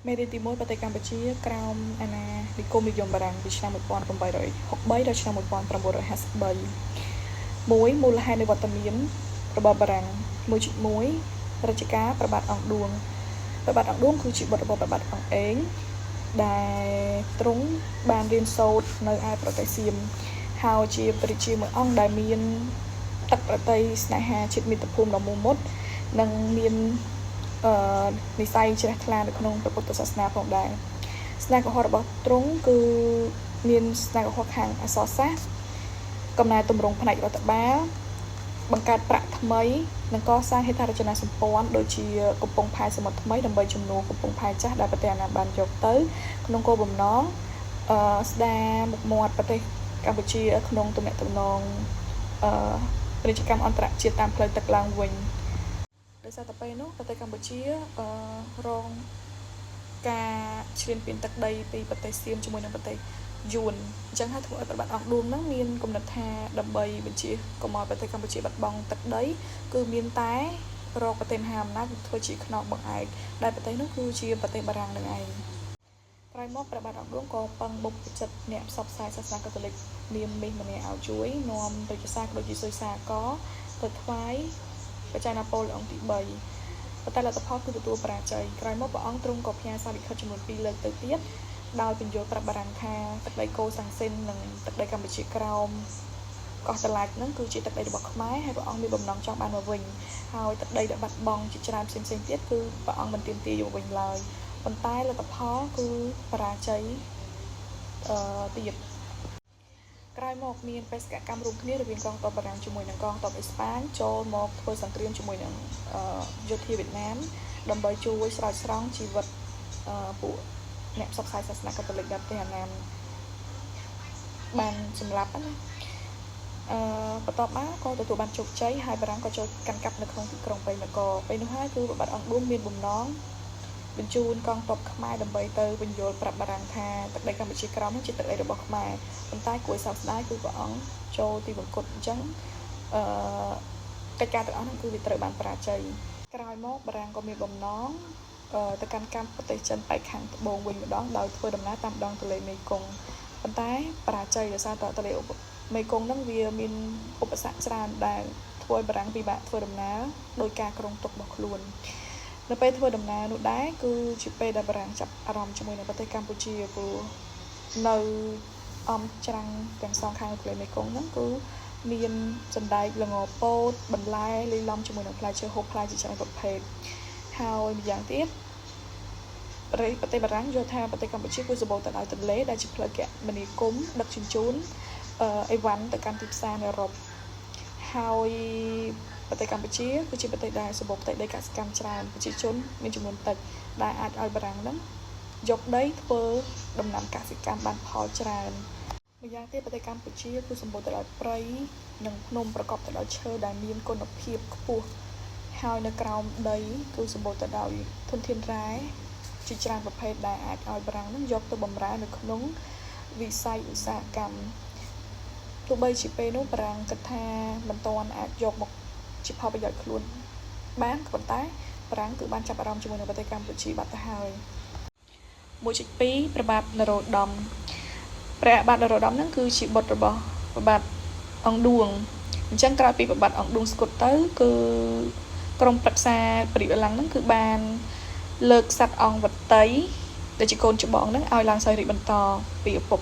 មេរៀនទី1ប្រទេសកម្ពុជាក្រោមអាណានិគមនិយមបារាំងពីឆ្នាំ1863ដល់ឆ្នាំ1953 1. មូលហេតុនៃវត្តមានរបបបារាំង 1.1 រជ្ជកាលព្រះបាទអង្គឌួងព្រះបាទអង្គឌួងគឺជាបុត្ររបស់ព្រះបាទអង្គអេងដែលទ្រង់បានរៀនសូត្រនៅឯប្រទេសសៀមហើយជាព្រះជាមួយអង្គដែលមានទឹកប្រតិស្នេហាជាតិមាតុភូមិដ៏មោះមុតនិងមាននិស័យជ្រះថ្លានៅក្នុងព្រះពុទ្ធសាសនាផងដែរស្នេហ៍កុហករបស់ទ្រង់គឺមានស្នេហ៍កុហកខាងអក្សរសាស្ត្រកំណែទម្រង់ផ្នែករដ្ឋបាលបង្កើតប្រាក់ថ្មីនិងកសាងហេដ្ឋារចនាសម្ព័ន្ធដូចជាកំពង់ផែសមុទ្រថ្មីដើម្បីជំនួសកំពង់ផែចាស់ដែលប្រទេសអាណាបានយកទៅក្នុងគោលបំណងស្ដារមុខមាត់ប្រទេសកម្ពុជាក្នុងទំនាក់ទំនងពាណិជ្ជកម្មអន្តរជាតិតាមផ្លូវទឹកឡើងវិញដោយសារតែពេលនោះប្រទេសកម្ពុជារងការឈ្លានពានទឹកដីពីប្រទេសសៀមជាមួយនឹងប្រទេសយួនអញ្ចឹងហើយធ្វើឲ្យព្រះបាទអង្គឌួងហ្នឹងមានគំនិតថាដើម្បីបញ្ជាកុំឲ្យប្រទេសកម្ពុជាបាត់បង់ទឹកដីគឺមានតែរកប្រទេសមហាអំណាចធ្វើជាខ្នងបង្អែកដែលប្រទេសនោះគឺជាប្រទេសបារាំងនឹងឯងក្រោយមកព្រះបាទអង្គឌួងក៏ពឹងបុព្វជិតអ្នកផ្សព្វផ្សាយសាសនាកាតូលិកនាមមាសម្នាក់ឲ្យជួយនាំប្រជាសាស្ត្រដូចជាសុយសាកទៅថ្វាយបច្ច័យណាប៉ូឡេអុងទី3ប៉ុន្តែលទ្ធផលគឺទទួលបរាជ័យក្រោយមកព្រះអង្គទ្រង់ក៏ផ្ញើសារលិខិតចំនួន2លើកទៅទៀតដោយបញ្យល់ប្រាប់បារាំងថាទឹកដីកូសាំងស៊ីននិងទឹកដីកម្ពុជាក្រោមកោះតឡាច់ហ្នឹងគឺជាទឹកដីរបស់ខ្មែរហើយព្រះអង្គមានបំណងចង់បានមកវិញហើយទឹកដីដែលបាត់បង់ជាច្រើនផ្សេងៗទៀតគឺព្រះអង្គមិនទាមទារយកវិញឡើយប៉ុន្តែលទ្ធផលគឺបរាជ័យទៀតក្រោយមកមានបេសកកម្មរួមគ្នារវាងកងទ័ពបារាំងជាមួយនឹងកងទ័ពអេស្ប៉ាញចូលមកធ្វើសង្គ្រាមជាមួយនឹងយោធាវៀតណាមដើម្បីជួយស្រោចស្រង់ជីវិតពួកអ្នកផ្សព្វផ្សាយសាសនាកាតូលិកដែលប្រទេសអាណាបានសម្លាប់ណាបន្ទាប់មកក៏ទទួលបានជោគជ័យហើយបារាំងក៏ចូលកាន់កាប់នៅក្នុងទីក្រុងប៉ៃនគរពេលនោះហើយគឺព្រះបាទអង្គឌួងមានបំណងបញ្ជូនកងទ័ពខ្មែរដើម្បីទៅបញ្យល់ប្រាប់បារាំងថាទឹកដីកម្ពុជាក្រោមនេះជាទឹកដីរបស់ខ្មែរប៉ុន្តែគួរឲ្យសោកស្ដាយគឺព្រះអង្គចូលទីបង្គត់អញ្ចឹងកិច្ចការទាំងអស់នោះគឺវាត្រូវបានបរាជ័យក្រោយមកបារាំងក៏មានបំណងទៅកាន់កាំប្រទេសចិនបែកខាងត្បូងវិញម្ដងដោយធ្វើដំណើរតាមដងទន្លេមេគង្គប៉ុន្តែបរាជ័យដោយសារតែទន្លេមេគង្គហ្នឹងវាមានឧបសគ្គច្រើនដែលធ្វើឲ្យបារាំងពិបាកធ្វើដំណើរដោយការគ្រោងទុករបស់ខ្លួននៅពេលធ្វើដំណើរនោះដែរគឺជាពេលដែលបារាំងចាប់អារម្មណ៍ជាមួយនឹងប្រទេសកម្ពុជាព្រោះនៅច្រាំងទាំងសងខាងទន្លេមេគង្គហ្នឹងគឺមានសណ្ដែកល្ងពោតបន្លែលាយឡំជាមួយនឹងផ្លែឈើហូបផ្លែជាច្រើនប្រភេទហើយម្យ៉ាងទៀតប្រទេសបារាំងយល់ថាប្រទេសកម្ពុជាគឺសម្បូរទៅដោយទន្លេដែលជាផ្លូវគមនាគមន៍ដឹកជញ្ជូនអីវ៉ាន់ទៅកាន់ទីផ្សារនៅអឺរ៉ុបហើយប្រទេសកម្ពុជាគឺជាប្រទេសដែលសម្បូរផ្ទៃដីកសិកម្មច្រើនប្រជាជនមានចំនួនតិចដែលអាចឲ្យបារាំងហ្នឹងយកដីធ្វើដំណាំកសិកម្មបានផលច្រើនម្យ៉ាងទៀតប្រទេសកម្ពុជាគឺសម្បូរទៅដោយព្រៃនិងភ្នំប្រកបទៅដោយឈើដែលមានគុណភាពខ្ពស់ហើយនៅក្រោមដីគឺសម្បូរទៅដោយធនធានរ៉ែជាច្រើនប្រភេទដែលអាចឲ្យបារាំងនឹងយកទៅបម្រើនៅក្នុងវិស័យឧស្សាហកម្មទោះបីជាពេលនោះបារាំងគិតថាមិនទាន់អាចយកមកជាផលប្រយោជន៍ខ្លួនបានប៉ុន្តែបារាំងគឺបានចាប់អារម្មណ៍ជាមួយនឹងប្រទេសកម្ពុជាបាត់ទៅហើយ 1.2 ព្រះបាទនរោត្តមព្រះបាទនរោត្តមហ្នឹងគឺជាបុត្ររបស់ព្រះបាទអង្គឌួងអញ្ចឹងក្រោយពីព្រះបាទអង្គឌួងស្គត់ទៅគឺក្រុមប្រឹក្សាព្រះរាជបល្ល័ង្កហ្នឹងគឺបានលើកសត្វអង្គវតីដែលជាកូនច្បងហ្នឹងឲ្យឡើងសោយរាជបន្តពីឪពុក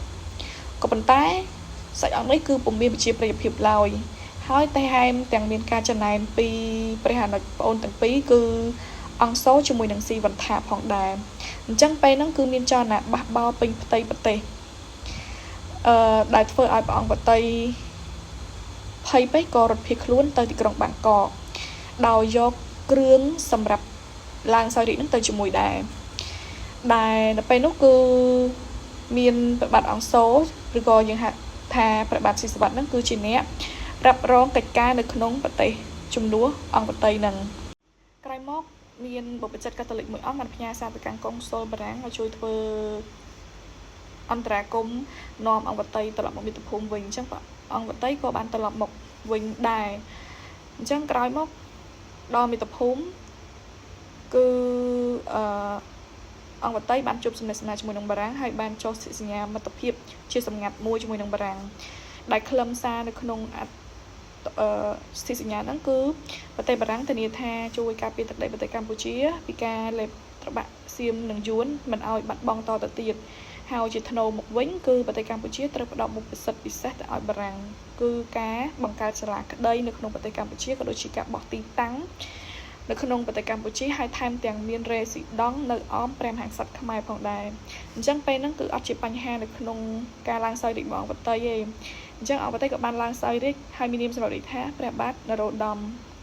ក៏ប៉ុន្តែសាច់អង្គនេះគឺពុំមានវិជាប្រិយភាពឡើយហើយតែហែមទាំងមានការចំណែនពីព្រះអនុជប្អូនទាំងពីរគឺអង្គសូជាមួយនឹងស៊ីវន្ថាផងដែរអញ្ចឹងពេលហ្នឹងគឺមានចលនាបះបោរពេញផ្ទៃប្រទេសដែលធ្វើឲ្យព្រះអង្គវតីភ័យពេកក៏រត់ភៀសខ្លួនទៅទីក្រុងបាងកកដោយយកគ្រឿងសម្រាប់ឡើងសោយរាជនឹងទៅជាមួយដែរនៅពេលនោះគឺមានព្រះបាទអង្គសូឬក៏យើងហៅថាព្រះបាទស៊ីសុវត្ថិនឹងគឺជាអ្នករ៉ាប់រងកិច្ចការនៅក្នុងប្រទេសជំនួសអង្គវតីនឹងក្រោយមកមានបុព្វជិតកាតូលិកមួយអង្គបានផ្ញើសារទៅកាន់កុងស៊ុលបារាំងឲ្យជួយធ្វើអន្តរាគមន៍នាំអង្គវតីត្រឡប់មកមាតុភូមិវិញអញ្ចឹងអង្គវតីក៏បានត្រឡប់មកវិញដែរអញ្ចឹងក្រោយមកដល់មាតុភូមិគឺ អង្គបតីបានជួបសំណេះសំណាលជាមួយនឹងបារាំងហើយបានចុះសញ្ញាមិត្តភាពជាសម្ងាត់មួយជាមួយនឹងបារាំងដែលខ្លឹមសារនៅក្នុងសន្ធិសញ្ញាហ្នឹងគឺប្រទេសបារាំងធានាថាជួយការពារទឹកដីប្រទេសកម្ពុជាពីការលេបត្របាក់សៀមនិងយួនមិនឲ្យបាត់បង់តទៅទៀតហើយជាថ្នូរមកវិញគឺប្រទេសកម្ពុជាត្រូវផ្ដល់មុខពិសិដ្ឋពិសេសទៅឲ្យបារាំងគឺការបង្កើតសាលាក្តីនៅក្នុងប្រទេសកម្ពុជាក៏ដូចជាការបោះទីតាំងនៅក្នុងប្រទេសកម្ពុជាហើយថែមទាំងមានរេស៊ីដង់នៅអមព្រះមហាក្សត្រខ្មែរផងដែរអញ្ចឹងពេលហ្នឹងគឺអត់ជាបញ្ហានៅក្នុងការឡើងសោយរាជរបស់អង្គបតីទេអញ្ចឹងអង្គបតីក៏បានឡើងសោយរាជហើយមាននាមសម្រាប់រាជថាព្រះបាទនរោត្តម